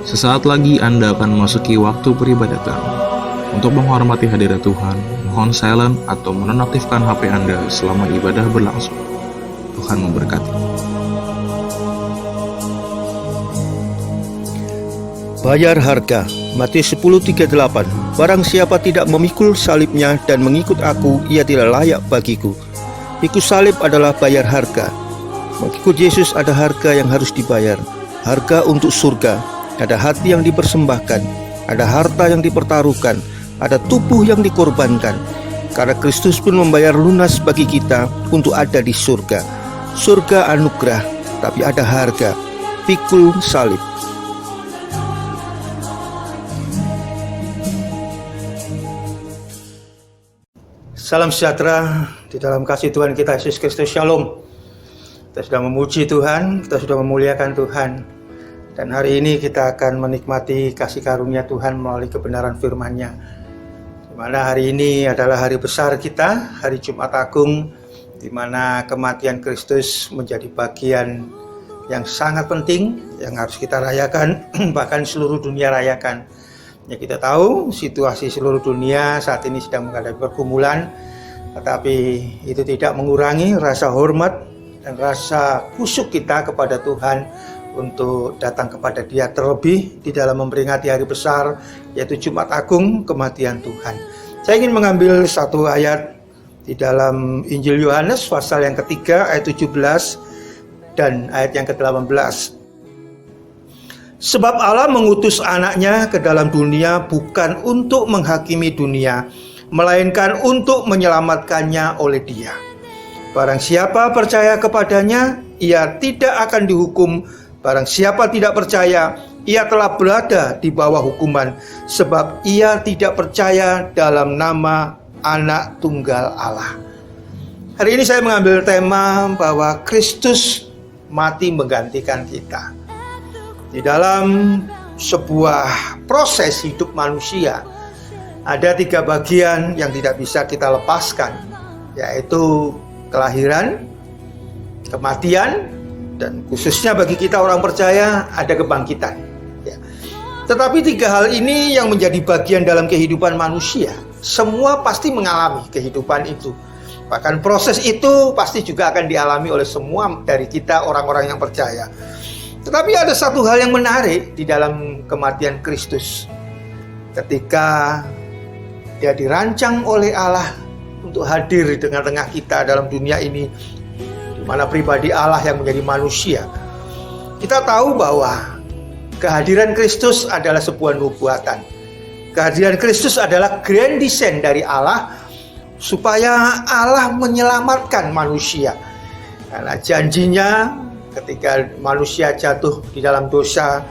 Sesaat lagi Anda akan memasuki waktu peribadatan. Untuk menghormati hadirat Tuhan, mohon silent atau menonaktifkan HP Anda selama ibadah berlangsung. Tuhan memberkati. Bayar harga. Matius 10:38. Barang siapa tidak memikul salibnya dan mengikut aku, ia tidak layak bagiku. Ikut salib adalah bayar harga. Mengikut Yesus ada harga yang harus dibayar. Harga untuk surga. Ada hati yang dipersembahkan, ada harta yang dipertaruhkan, ada tubuh yang dikorbankan. Karena Kristus pun membayar lunas bagi kita untuk ada di surga. Surga anugerah, tapi ada harga. Pikul salib. Salam sejahtera di dalam kasih Tuhan kita Yesus Kristus. Shalom. Kita sudah memuji Tuhan, kita sudah memuliakan Tuhan. Dan hari ini kita akan menikmati kasih karunia Tuhan melalui kebenaran firman-Nya. Di mana hari ini adalah hari besar kita, hari Jumat Agung, di mana kematian Kristus menjadi bagian yang sangat penting yang harus kita rayakan, bahkan seluruh dunia rayakan. Ya, kita tahu situasi seluruh dunia saat ini sedang menghadapi pergumulan, tetapi itu tidak mengurangi rasa hormat dan rasa khusyuk kita kepada Tuhan untuk datang kepada Dia, terlebih di dalam memperingati hari besar yaitu Jumat Agung, kematian Tuhan. Saya ingin mengambil satu ayat di dalam Injil Yohanes pasal yang ketiga ayat 17 dan ayat yang ke-18. Sebab Allah mengutus anaknya ke dalam dunia bukan untuk menghakimi dunia, melainkan untuk menyelamatkannya oleh Dia. Barang siapa percaya kepadanya, ia tidak akan dihukum. Barang siapa tidak percaya, ia telah berada di bawah hukuman, sebab ia tidak percaya dalam nama Anak Tunggal Allah. Hari ini saya mengambil tema bahwa Kristus mati menggantikan kita. Di dalam sebuah proses hidup manusia, ada 3 bagian yang tidak bisa kita lepaskan, yaitu kelahiran, kematian, dan khususnya bagi kita orang percaya ada kebangkitan. Ya. Tetapi 3 hal ini yang menjadi bagian dalam kehidupan manusia. Semua pasti mengalami kehidupan itu. Bahkan proses itu pasti juga akan dialami oleh semua dari kita orang-orang yang percaya. Tetapi ada satu hal yang menarik di dalam kematian Kristus. Ketika Dia dirancang oleh Allah untuk hadir di tengah-tengah kita dalam dunia ini, di mana pribadi Allah yang menjadi manusia. Kita tahu bahwa kehadiran Kristus adalah sebuah nubuatan. Kehadiran Kristus adalah grand design dari Allah supaya Allah menyelamatkan manusia. Karena janjinya ketika manusia jatuh di dalam dosa,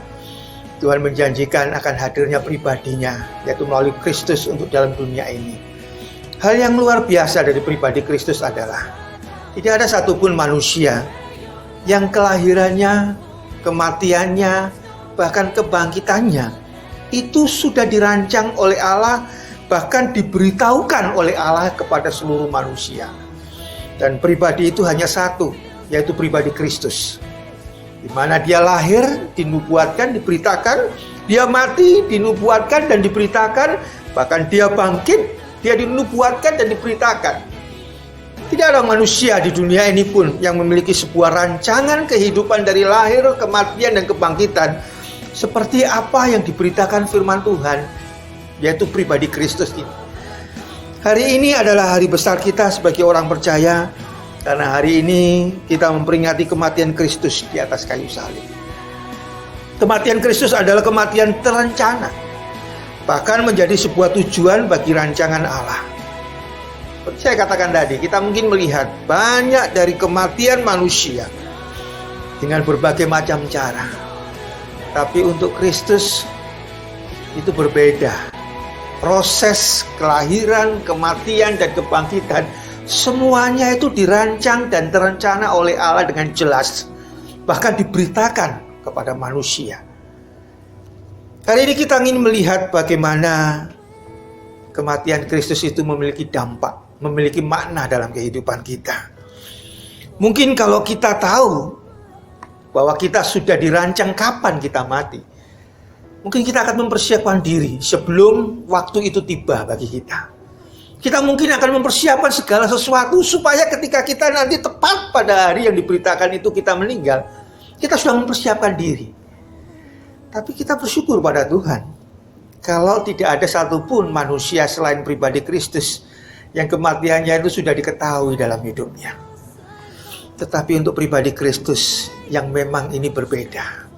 Tuhan menjanjikan akan hadirnya pribadinya, yaitu melalui Kristus untuk dalam dunia ini. Hal yang luar biasa dari pribadi Kristus adalah tidak ada satupun manusia yang kelahirannya, kematiannya, bahkan kebangkitannya itu sudah dirancang oleh Allah, bahkan diberitahukan oleh Allah kepada seluruh manusia. Dan pribadi itu hanya satu, yaitu pribadi Kristus. Di mana Dia lahir, dinubuatkan, diberitakan, Dia mati, dinubuatkan dan diberitakan, bahkan Dia bangkit, Dia dinubuatkan dan diberitakan. Tidak ada manusia di dunia ini pun yang memiliki sebuah rancangan kehidupan dari lahir, kematian, dan kebangkitan seperti apa yang diberitakan firman Tuhan, yaitu pribadi Kristus ini. Hari ini adalah hari besar kita sebagai orang percaya, karena hari ini kita memperingati kematian Kristus di atas kayu salib. Kematian Kristus adalah kematian terencana, bahkan menjadi sebuah tujuan bagi rancangan Allah. Seperti saya katakan tadi, kita mungkin melihat banyak dari kematian manusia dengan berbagai macam cara. Tapi untuk Kristus itu berbeda. Proses kelahiran, kematian, dan kebangkitan, semuanya itu dirancang dan terencana oleh Allah dengan jelas, bahkan diberitakan kepada manusia. Hari ini kita ingin melihat bagaimana kematian Kristus itu memiliki dampak, memiliki makna dalam kehidupan kita. Mungkin kalau kita tahu bahwa kita sudah dirancang kapan kita mati, Mungkin kita akan mempersiapkan diri sebelum waktu itu tiba bagi kita. Kita mungkin akan mempersiapkan segala sesuatu supaya ketika kita nanti tepat pada hari yang diberitakan itu kita meninggal, kita sudah mempersiapkan diri. Tapi kita bersyukur pada Tuhan kalau tidak ada satupun manusia selain pribadi Kristus yang kematiannya itu sudah diketahui dalam hidupnya. Tetapi untuk pribadi Kristus yang memang ini berbeda.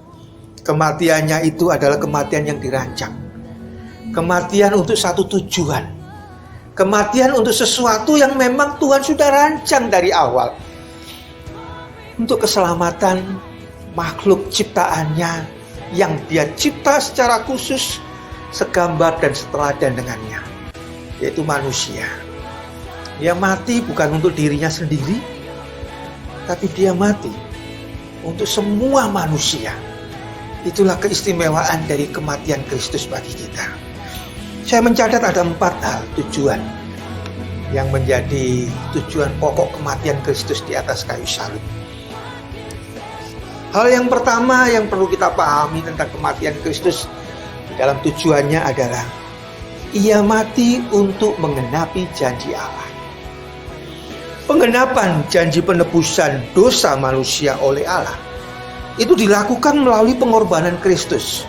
Kematiannya itu adalah kematian yang dirancang. Kematian untuk satu tujuan. Kematian untuk sesuatu yang memang Tuhan sudah rancang dari awal. Untuk keselamatan makhluk ciptaannya yang Dia cipta secara khusus, segambar dan seteladan dengannya, yaitu manusia. Dia mati bukan untuk dirinya sendiri, tapi Dia mati untuk semua manusia. Itulah keistimewaan dari kematian Kristus bagi kita. Saya mencatat ada 4 hal tujuan yang menjadi tujuan pokok kematian Kristus di atas kayu salib. Hal yang pertama yang perlu kita pahami tentang kematian Kristus di dalam tujuannya adalah Ia mati untuk menggenapi janji Allah. Penggenapan janji penebusan dosa manusia oleh Allah itu dilakukan melalui pengorbanan Kristus.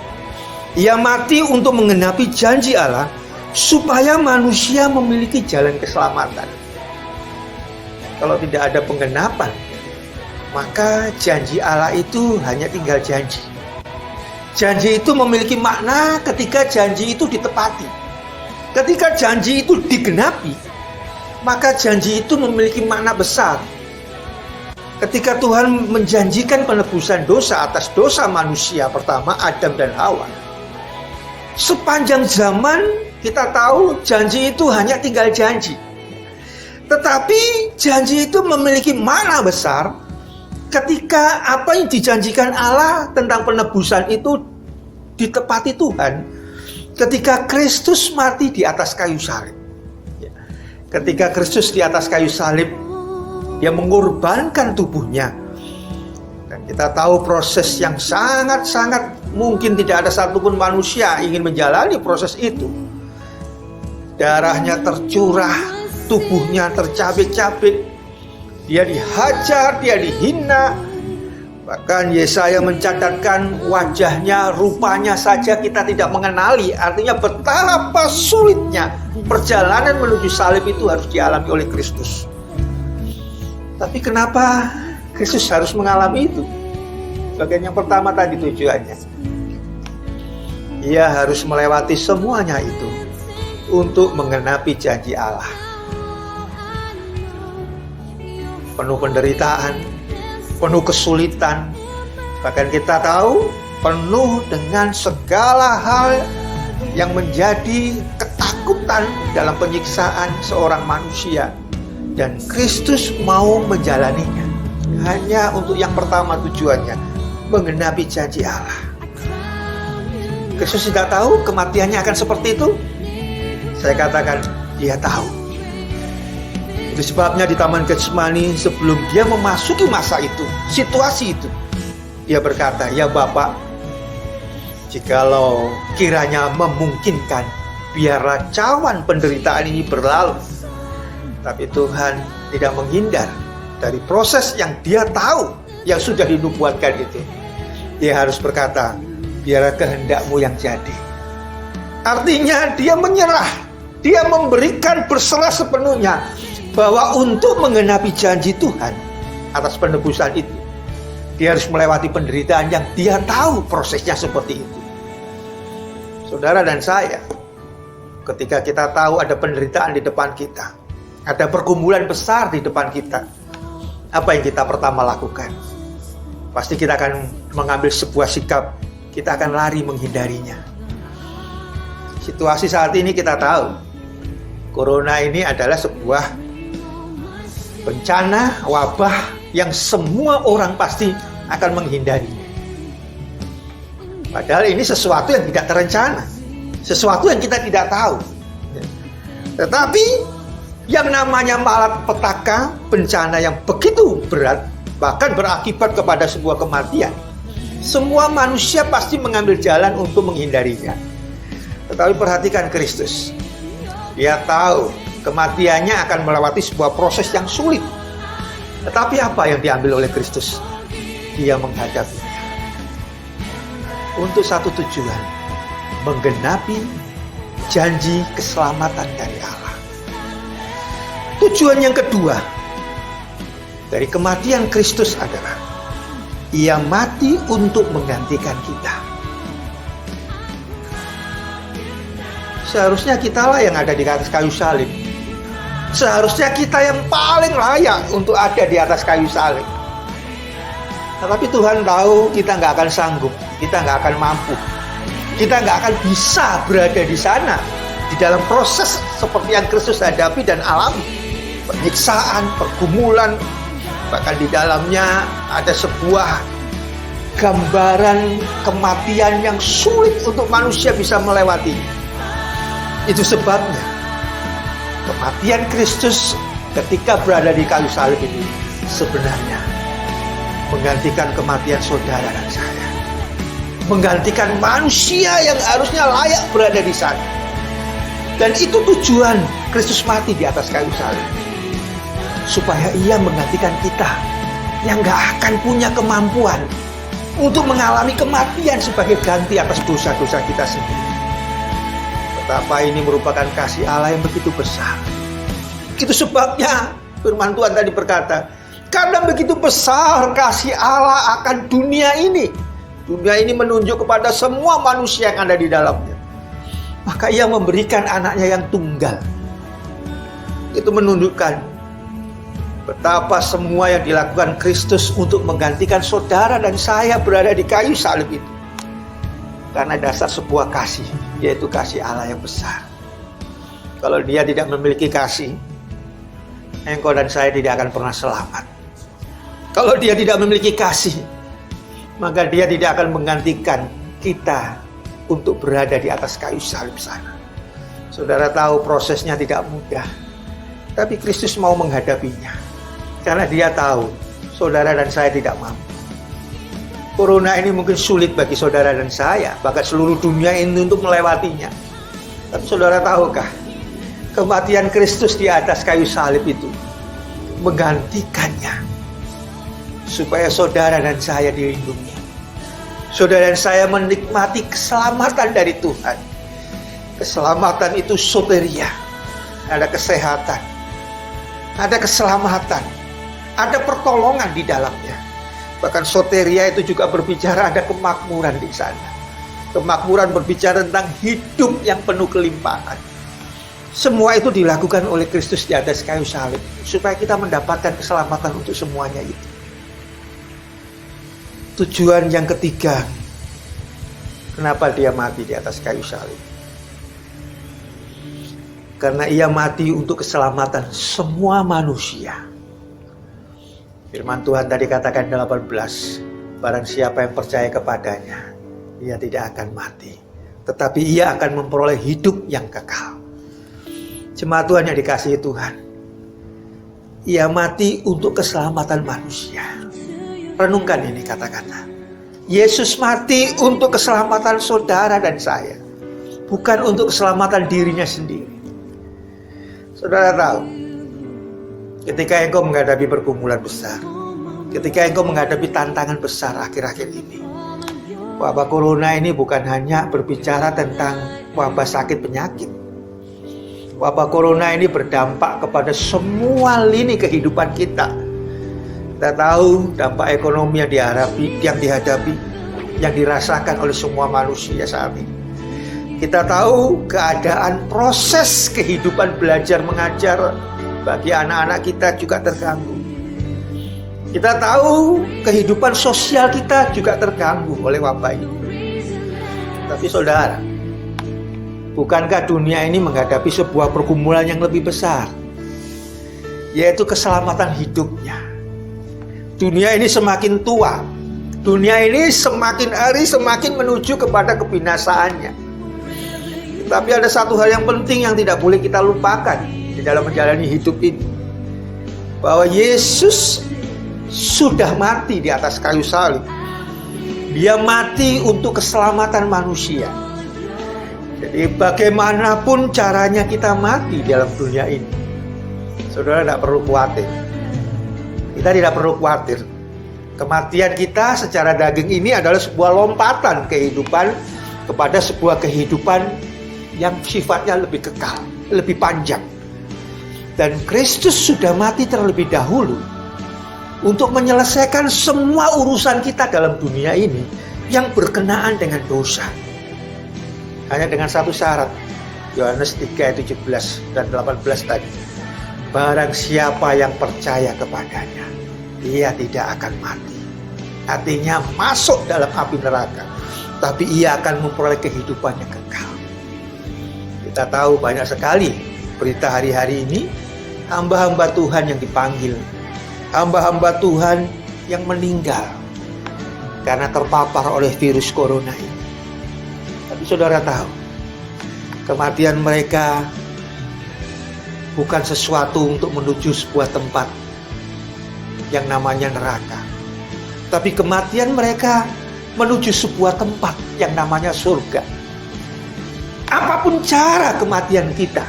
Ia mati untuk menggenapi janji Allah supaya manusia memiliki jalan keselamatan. Kalau tidak ada penggenapan, maka janji Allah itu hanya tinggal janji. Janji itu memiliki makna ketika janji itu ditepati. Ketika janji itu digenapi, maka janji itu memiliki makna besar. Ketika Tuhan menjanjikan penebusan dosa atas dosa manusia pertama, Adam dan Hawa. Sepanjang zaman kita tahu janji itu hanya tinggal janji. Tetapi janji itu memiliki makna besar ketika apa yang dijanjikan Allah tentang penebusan itu ditepati Tuhan. Ketika Kristus mati di atas kayu salib. Ketika Kristus di atas kayu salib, Dia mengorbankan tubuhnya. Dan kita tahu proses yang sangat-sangat mungkin tidak ada satupun manusia ingin menjalani proses itu. Darahnya tercurah, tubuhnya tercabik-cabik, Dia dihajar, Dia dihina. Bahkan Yesaya mencatatkan wajahnya, rupanya saja kita tidak mengenali. Artinya betapa sulitnya perjalanan menuju salib itu harus dialami oleh Kristus. Tapi kenapa Kristus harus mengalami itu? Bagian yang pertama tadi tujuannya. Ia harus melewati semuanya itu untuk menggenapi janji Allah. Penuh penderitaan, penuh kesulitan. Bahkan kita tahu penuh dengan segala hal yang menjadi ketakutan dalam penyiksaan seorang manusia. Dan Kristus mau menjalaninya. Hanya untuk yang pertama tujuannya, menggenapi janji Allah. Kristus tidak tahu kematiannya akan seperti itu? Saya katakan, Dia tahu. Itu sebabnya di Taman Getsemani sebelum Dia memasuki masa itu, situasi itu, Dia berkata, "Ya Bapa, jikalau kiranya memungkinkan, biarlah cawan penderitaan ini berlalu." Tapi Tuhan tidak menghindar dari proses yang Dia tahu, yang sudah dinubuatkan itu. Dia harus berkata, "Biarlah kehendak-Mu yang jadi." Artinya Dia menyerah, Dia memberikan berserah sepenuhnya bahwa untuk menggenapi janji Tuhan atas penebusan itu, Dia harus melewati penderitaan yang Dia tahu prosesnya seperti itu. Saudara dan saya, ketika kita tahu ada penderitaan di depan kita, ada pergumulan besar di depan kita, apa yang kita pertama lakukan? Pasti kita akan mengambil sebuah sikap, kita akan lari menghindarinya. Situasi saat ini kita tahu, Corona ini adalah sebuah bencana, wabah yang semua orang pasti akan menghindarinya. Padahal ini sesuatu yang tidak terencana, sesuatu yang kita tidak tahu. Tetapi yang namanya malapetaka, bencana yang begitu berat, bahkan berakibat kepada sebuah kematian, Semua manusia pasti mengambil jalan untuk menghindarinya. Tetapi perhatikan Kristus. Dia tahu kematiannya akan melewati sebuah proses yang sulit. Tetapi apa yang diambil oleh Kristus? Dia menghadapinya untuk satu tujuan, menggenapi janji keselamatan dari Allah. Tujuan yang kedua dari kematian Kristus adalah Ia mati untuk menggantikan kita. Seharusnya kitalah yang ada di atas kayu salib. Seharusnya kita yang paling layak untuk ada di atas kayu salib. Tetapi Tuhan tahu kita nggak akan sanggup, kita nggak akan mampu, kita nggak akan bisa berada di sana di dalam proses seperti yang Kristus hadapi dan alami. Penyiksaan, pergumulan, bahkan di dalamnya ada sebuah gambaran kematian yang sulit untuk manusia bisa melewati. Itu sebabnya kematian Kristus ketika berada di kayu salib ini sebenarnya menggantikan kematian saudara dan saya. Menggantikan manusia yang harusnya layak berada di sana. Dan itu tujuan Kristus mati di atas kayu salib. Supaya Ia menggantikan kita yang gak akan punya kemampuan untuk mengalami kematian sebagai ganti atas dosa-dosa kita sendiri. Betapa ini merupakan kasih Allah yang begitu besar. Itu sebabnya firman Tuhan tadi berkata, karena begitu besar kasih Allah akan dunia ini. Dunia ini menunjuk kepada semua manusia yang ada di dalamnya. Maka Ia memberikan anaknya yang tunggal. Itu menunjukkan betapa semua yang dilakukan Kristus untuk menggantikan saudara dan saya berada di kayu salib itu. Karena dasar sebuah kasih, yaitu kasih Allah yang besar. Kalau Dia tidak memiliki kasih, engkau dan saya tidak akan pernah selamat. Kalau Dia tidak memiliki kasih, maka Dia tidak akan menggantikan kita untuk berada di atas kayu salib sana. Saudara tahu prosesnya tidak mudah, tapi Kristus mau menghadapinya. Karena Dia tahu saudara dan saya tidak mampu. Corona ini mungkin sulit bagi saudara dan saya, bahkan seluruh dunia ini untuk melewatinya. Tapi saudara tahukah, kematian Kristus di atas kayu salib itu menggantikannya, supaya saudara dan saya dilindungi. Saudara dan saya menikmati keselamatan dari Tuhan. Keselamatan itu soteria. Ada kesehatan, ada keselamatan, ada pertolongan di dalamnya. Bahkan soteria itu juga berbicara ada kemakmuran di sana. Kemakmuran berbicara tentang hidup yang penuh kelimpahan. Semua itu dilakukan oleh Kristus di atas kayu salib, supaya kita mendapatkan keselamatan untuk semuanya itu. Tujuan yang ketiga, kenapa Dia mati di atas kayu salib? Karena Ia mati untuk keselamatan semua manusia. Firman Tuhan tadi katakan 18, barang siapa yang percaya kepadanya, ia tidak akan mati, tetapi ia akan memperoleh hidup yang kekal. Jemaat Tuhan yang dikasihi Tuhan, Ia mati untuk keselamatan manusia. Renungkan ini kata-kata. Yesus mati untuk keselamatan saudara dan saya, bukan untuk keselamatan dirinya sendiri. Saudara tahu, ketika engkau menghadapi pergumulan besar, ketika engkau menghadapi tantangan besar akhir-akhir ini, wabah corona ini bukan hanya berbicara tentang wabah sakit penyakit. Wabah corona ini berdampak kepada semua lini kehidupan kita. Kita tahu dampak ekonomi yang dihadapi, yang dirasakan oleh semua manusia saat ini. Kita tahu keadaan proses kehidupan belajar mengajar bagi anak-anak kita juga terganggu. Kita tahu kehidupan sosial kita juga terganggu oleh wabah ini. Tapi saudara, bukankah dunia ini menghadapi sebuah pergumulan yang lebih besar, yaitu keselamatan hidupnya? Dunia ini semakin tua, dunia ini semakin hari semakin menuju kepada kebinasaannya. Tapi ada satu hal yang penting yang tidak boleh kita lupakan di dalam menjalani hidup ini, bahwa Yesus sudah mati di atas kayu salib. Dia mati untuk keselamatan manusia. Jadi bagaimanapun caranya kita mati dalam dunia ini, saudara tidak perlu khawatir. Kita tidak perlu khawatir. Kematian kita secara daging ini adalah sebuah lompatan kehidupan kepada sebuah kehidupan yang sifatnya lebih kekal, lebih panjang. Dan Kristus sudah mati terlebih dahulu untuk menyelesaikan semua urusan kita dalam dunia ini yang berkenaan dengan dosa. Hanya dengan satu syarat, Yohanes 3 ayat 17 dan 18 tadi. Barang siapa yang percaya kepadanya, ia tidak akan mati. Artinya masuk dalam api neraka, tapi ia akan memperoleh kehidupan yang kekal. Kita tahu banyak sekali berita hari-hari ini, hamba-hamba Tuhan yang dipanggil, hamba-hamba Tuhan yang meninggal karena terpapar oleh virus corona ini. Tapi saudara tahu, kematian mereka bukan sesuatu untuk menuju sebuah tempat yang namanya neraka. Tapi kematian mereka menuju sebuah tempat yang namanya surga. Apapun cara kematian kita,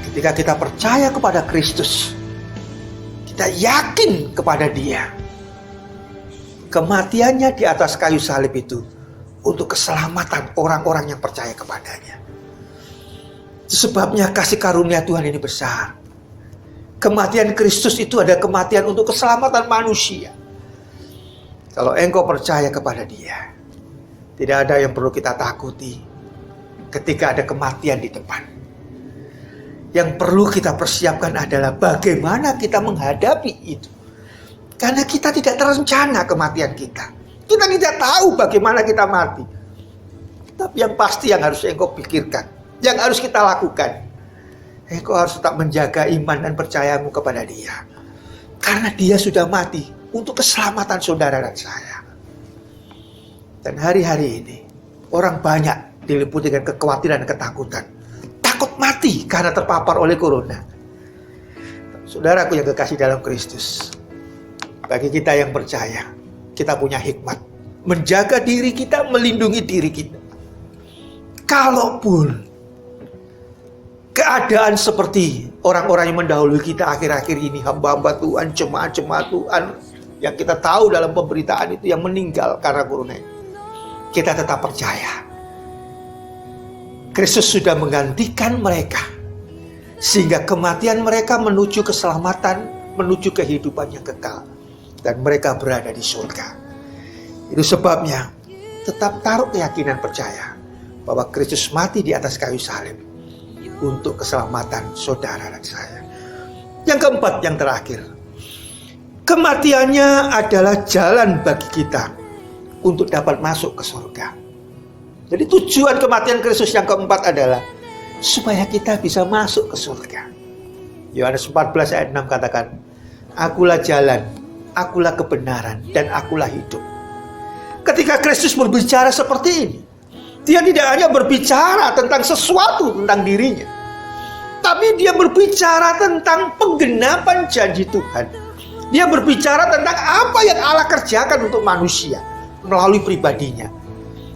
ketika kita percaya kepada Kristus, kita yakin kepada Dia, kematiannya di atas kayu salib itu untuk keselamatan orang-orang yang percaya kepadanya. Sebabnya kasih karunia Tuhan ini besar. Kematian Kristus itu ada kematian untuk keselamatan manusia. Kalau engkau percaya kepada Dia, tidak ada yang perlu kita takuti ketika ada kematian di depan. Yang perlu kita persiapkan adalah bagaimana kita menghadapi itu. Karena kita tidak terencana kematian kita. Kita tidak tahu bagaimana kita mati. Tapi yang pasti yang harus engkau pikirkan, yang harus kita lakukan, engkau harus tetap menjaga iman dan percayamu kepada Dia. Karena Dia sudah mati untuk keselamatan saudara dan saya. Dan hari-hari ini orang banyak diliputi dengan kekhawatiran dan ketakutan. Takut mati karena terpapar oleh corona. Saudaraku yang kekasih dalam Kristus, bagi kita yang percaya, kita punya hikmat menjaga diri kita, melindungi diri kita. Kalaupun keadaan seperti orang-orang yang mendahului kita akhir-akhir ini, hamba-hamba Tuhan, jemaat-jemaat Tuhan yang kita tahu dalam pemberitaan itu yang meninggal karena corona ini, kita tetap percaya Kristus sudah menggantikan mereka, sehingga kematian mereka menuju keselamatan, menuju kehidupan yang kekal, dan mereka berada di surga. Itu sebabnya tetap taruh keyakinan percaya bahwa Kristus mati di atas kayu salib untuk keselamatan saudara dan saya. Yang keempat, yang terakhir, kematiannya adalah jalan bagi kita untuk dapat masuk ke surga. Jadi tujuan kematian Kristus yang keempat adalah supaya kita bisa masuk ke surga. Yohanes 14 ayat 6 katakan, akulah jalan, akulah kebenaran, dan akulah hidup. Ketika Kristus berbicara seperti ini, Dia tidak hanya berbicara tentang sesuatu tentang dirinya, tapi Dia berbicara tentang penggenapan janji Tuhan. Dia berbicara tentang apa yang Allah kerjakan untuk manusia melalui pribadinya.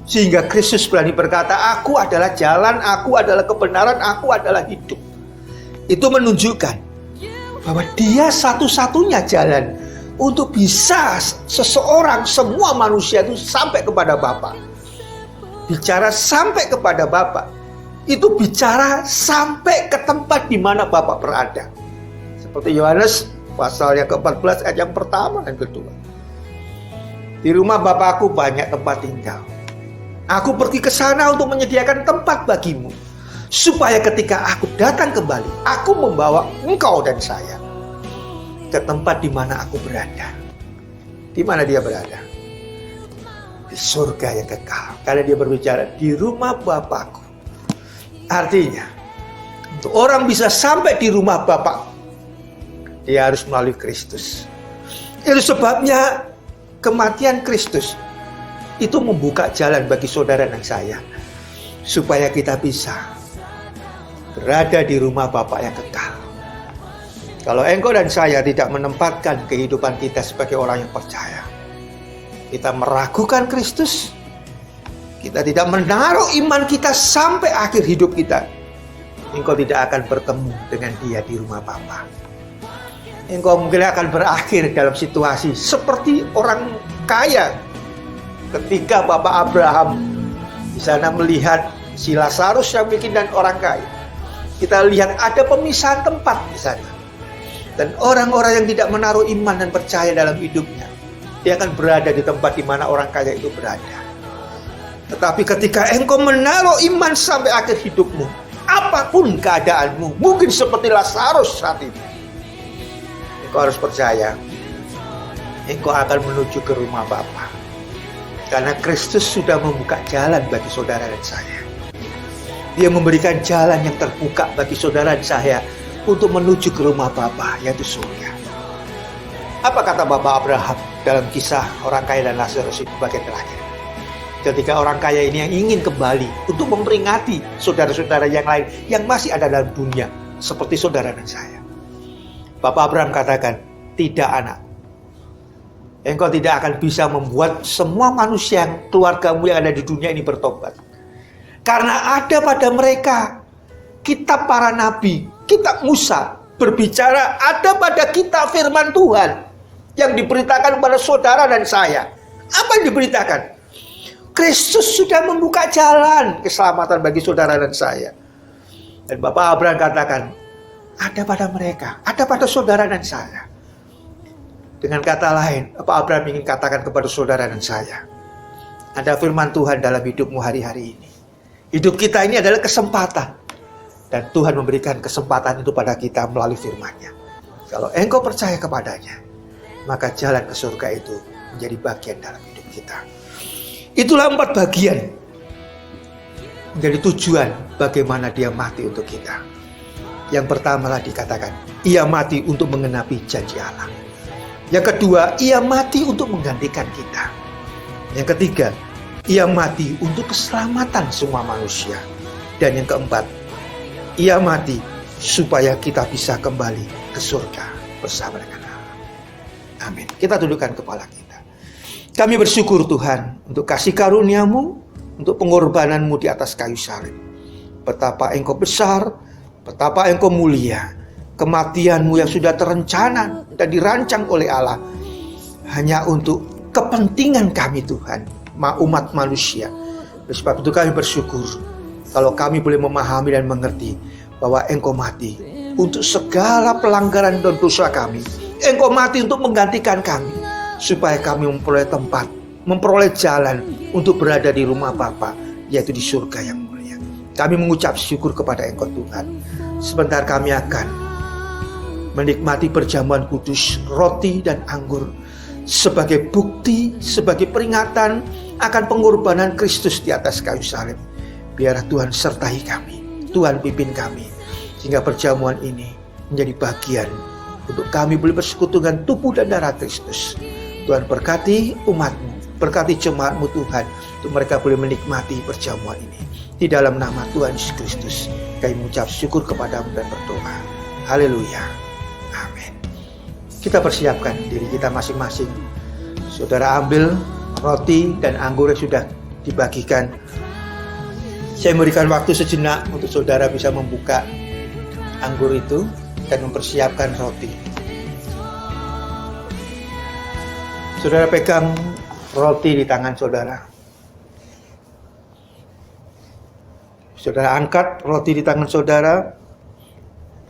Sehingga Kristus berani berkata, aku adalah jalan, aku adalah kebenaran, aku adalah hidup. Itu menunjukkan bahwa Dia satu-satunya jalan untuk bisa seseorang, semua manusia itu sampai kepada Bapa. Bicara sampai kepada Bapa, itu bicara sampai ke tempat di mana Bapa berada. Seperti Yohanes pasal yang ke-14 ayat yang pertama dan kedua. Di rumah Bapakku banyak tempat tinggal. Aku pergi ke sana untuk menyediakan tempat bagimu, supaya ketika aku datang kembali, aku membawa engkau dan saya ke tempat di mana aku berada. Di mana Dia berada? Di surga yang kekal. Karena Dia berbicara di rumah Bapakku. Artinya, untuk orang bisa sampai di rumah Bapa, dia harus melalui Kristus. Itu sebabnya kematian Kristus itu membuka jalan bagi saudara dan saya, supaya kita bisa berada di rumah Bapa yang kekal. Kalau engkau dan saya tidak menempatkan kehidupan kita sebagai orang yang percaya, kita meragukan Kristus, kita tidak menaruh iman kita sampai akhir hidup kita, engkau tidak akan bertemu dengan Dia di rumah Bapa. Engkau mungkin akan berakhir dalam situasi seperti orang kaya ketika Bapak Abraham di sana melihat si Lazarus yang miskin dan orang kaya. Kita lihat ada pemisahan tempat di sana. Dan orang-orang yang tidak menaruh iman dan percaya dalam hidupnya, dia akan berada di tempat di mana orang kaya itu berada. Tetapi ketika engkau menaruh iman sampai akhir hidupmu, apapun keadaanmu, mungkin seperti Lazarus saat ini, engkau harus percaya, engkau akan menuju ke rumah Bapa. Karena Kristus sudah membuka jalan bagi saudara dan saya. Dia memberikan jalan yang terbuka bagi saudara dan saya untuk menuju ke rumah Bapa, yaitu surga. Apa kata Bapak Abraham dalam kisah orang kaya dan Lazarus itu bagian terakhir? Ketika orang kaya ini yang ingin kembali untuk memperingati saudara-saudara yang lain yang masih ada dalam dunia, seperti saudara dan saya. Bapak Abraham katakan, tidak anak. Engkau tidak akan bisa membuat semua manusia yang keluargamu yang ada di dunia ini bertobat. Karena ada pada mereka kitab para nabi, kitab Musa berbicara, ada pada kitab firman Tuhan yang diberitakan kepada saudara dan saya. Apa yang diberitakan? Kristus sudah membuka jalan keselamatan bagi saudara dan saya. Dan Bapak Abraham katakan, ada pada mereka, ada pada saudara dan saya. Dengan kata lain, Bapak Abraham ingin katakan kepada saudara dan saya, ada firman Tuhan dalam hidupmu hari-hari ini. Hidup kita ini adalah kesempatan. Dan Tuhan memberikan kesempatan itu pada kita melalui firman-Nya. Kalau engkau percaya kepadanya, maka jalan ke surga itu menjadi bagian dalam hidup kita. Itulah 4 bagian menjadi tujuan bagaimana Dia mati untuk kita. Yang pertama lah dikatakan, Ia mati untuk mengenapi janji Allah. Yang kedua, Ia mati untuk menggantikan kita. Yang ketiga, Ia mati untuk keselamatan semua manusia. Dan yang keempat, Ia mati supaya kita bisa kembali ke surga bersama dengan Allah. Amin. Kita tundukkan kepala kita. Kami bersyukur Tuhan untuk kasih karunia-Mu, untuk pengorbanan-Mu di atas kayu salib. Betapa Engkau besar, betapa Engkau mulia. Kematian-Mu yang sudah terencana dan dirancang oleh Allah hanya untuk kepentingan kami Tuhan, umat manusia. Oleh sebab itu kami bersyukur kalau kami boleh memahami dan mengerti bahwa Engkau mati untuk segala pelanggaran dan dosa kami. Engkau mati untuk menggantikan kami, supaya kami memperoleh tempat, memperoleh jalan untuk berada di rumah Bapa, yaitu di surga yang mulia. Kami mengucap syukur kepada Engkau Tuhan. Sebentar kami akan menikmati perjamuan kudus, roti dan anggur, sebagai bukti, sebagai peringatan akan pengorbanan Kristus di atas kayu salib. Biarlah Tuhan sertai kami, Tuhan pimpin kami, sehingga perjamuan ini menjadi bagian untuk kami boleh bersekutu dengan tubuh dan darah Kristus. Tuhan berkati umat-Mu, berkati jemaat-Mu Tuhan, untuk mereka boleh menikmati perjamuan ini. Di dalam nama Tuhan Yesus Kristus, kami mengucap syukur kepada-Mu dan berdoa. Haleluya. Amin. Kita persiapkan diri kita masing-masing. Saudara ambil roti dan anggur yang sudah dibagikan. Saya memberikan waktu sejenak untuk saudara bisa membuka anggur itu dan mempersiapkan roti. Saudara pegang roti di tangan saudara. Saudara angkat roti di tangan saudara.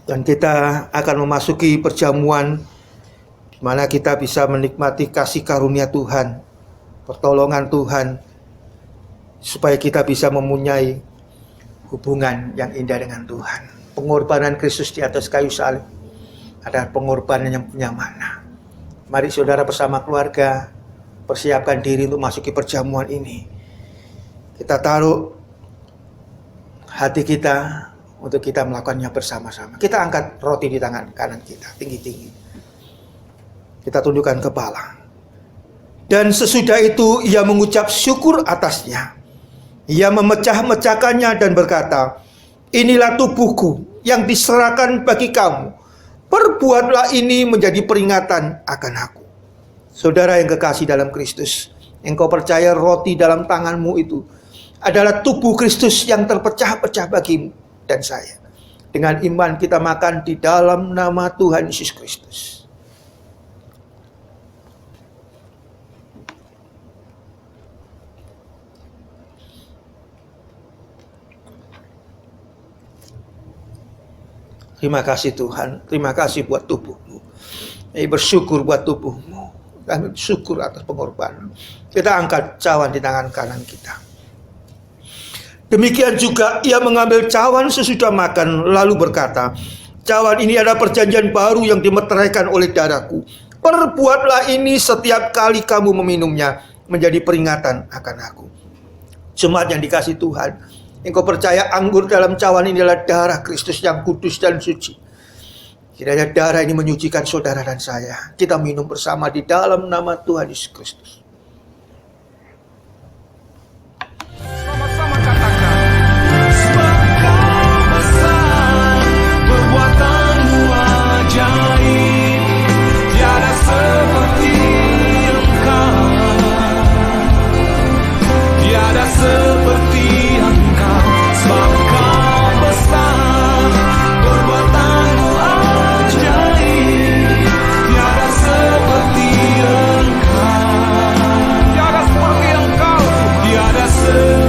Dan kita akan memasuki perjamuan di mana kita bisa menikmati kasih karunia Tuhan, pertolongan Tuhan, supaya kita bisa mempunyai hubungan yang indah dengan Tuhan. Pengorbanan Kristus di atas kayu salib adalah pengorbanan yang punya makna. Mari saudara bersama keluarga persiapkan diri untuk masuki perjamuan ini. Kita taruh hati kita untuk kita melakukannya bersama-sama. Kita angkat roti di tangan kanan kita tinggi-tinggi. Kita tundukkan kepala. Dan sesudah itu ia mengucap syukur atasnya. Ia memecah-mecahkannya dan berkata, inilah tubuhku yang diserahkan bagi kamu. Perbuatlah ini menjadi peringatan akan aku. Saudara yang kekasih dalam Kristus, Engkau percaya roti dalam tanganmu itu adalah tubuh Kristus yang terpecah-pecah bagimu dan saya. Dengan iman kita makan di dalam nama Tuhan Yesus Kristus. Terima kasih Tuhan, terima kasih buat tubuhmu. Kami bersyukur buat tubuhmu. Kami bersyukur atas pengorbanan. Kita angkat cawan di tangan kanan kita. Demikian juga ia mengambil cawan sesudah makan, lalu berkata, cawan ini adalah perjanjian baru yang dimeteraikan oleh darahku. Perbuatlah ini setiap kali kamu meminumnya, menjadi peringatan akan aku. Jemaat yang dikasihi Tuhan, engkau percaya anggur dalam cawan ini adalah darah Kristus yang kudus dan suci. Kiranya darah ini menyucikan saudara dan saya. Kita minum bersama di dalam nama Tuhan Yesus Kristus. Sama-sama katakan, sebab Kau besar, perbuatanmu ajaib, tiada seperti Engkau, tiada seperti Engkau, sebab Kau besar, perbuatanmu ajaib, tiada seperti Engkau, tiada seperti Engkau, tiada seperti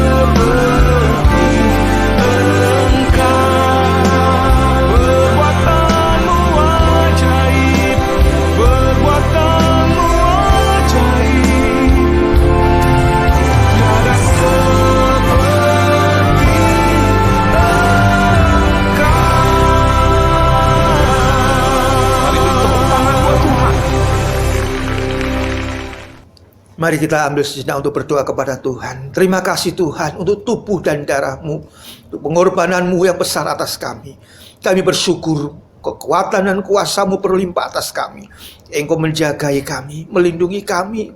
Mari kita ambil sejenak untuk berdoa kepada Tuhan. Terima kasih Tuhan untuk tubuh dan darah-Mu, untuk pengorbanan-Mu yang besar atas kami. Kami bersyukur kekuatan dan kuasa-Mu berlimpah atas kami. Engkau menjagai kami, melindungi kami.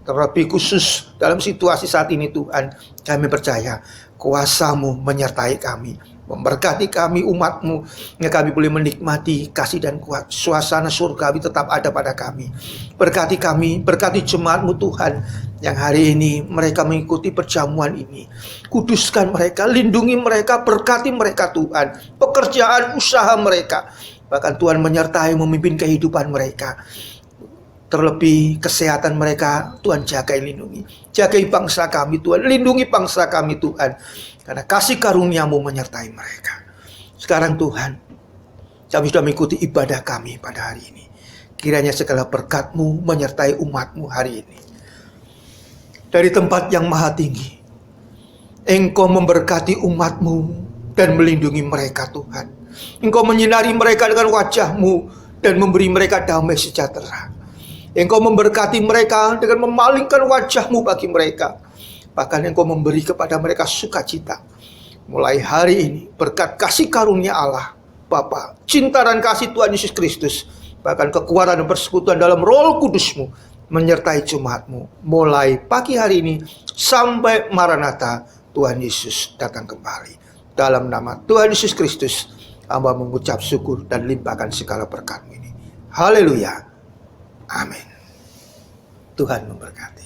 Terlebih khusus dalam situasi saat ini Tuhan, kami percaya kuasa-Mu menyertai kami, memberkati kami umat-Mu, yang kami boleh menikmati kasih dan kuat suasana surgawi tetap ada pada kami. Berkati kami, berkati jemaat-Mu Tuhan, yang hari ini mereka mengikuti perjamuan ini. Kuduskan mereka, lindungi mereka, berkati mereka Tuhan, pekerjaan usaha mereka, bahkan Tuhan menyertai memimpin kehidupan mereka. Terlebih kesehatan mereka, Tuhan jagai, lindungi. Jagai bangsa kami Tuhan, lindungi bangsa kami Tuhan, karena kasih karunia-Mu menyertai mereka. Sekarang Tuhan, kami sudah mengikuti ibadah kami pada hari ini. Kiranya segala berkat-Mu menyertai umat-Mu hari ini. Dari tempat yang maha tinggi, Engkau memberkati umat-Mu dan melindungi mereka Tuhan. Engkau menyinari mereka dengan wajah-Mu dan memberi mereka damai sejahtera. Engkau memberkati mereka dengan memalingkan wajah-Mu bagi mereka. Bahkan Engkau memberi kepada mereka sukacita. Mulai hari ini berkat kasih karunia Allah Bapa, cinta dan kasih Tuhan Yesus Kristus, bahkan kekuatan dan persekutuan dalam Roh Kudus-Mu menyertai jemaat-Mu. Mulai pagi hari ini sampai Maranatha, Tuhan Yesus datang kembali. Dalam nama Tuhan Yesus Kristus, hamba mengucap syukur dan limpahkan segala berkat-Mu ini. Haleluya. Amin. Tuhan memberkati.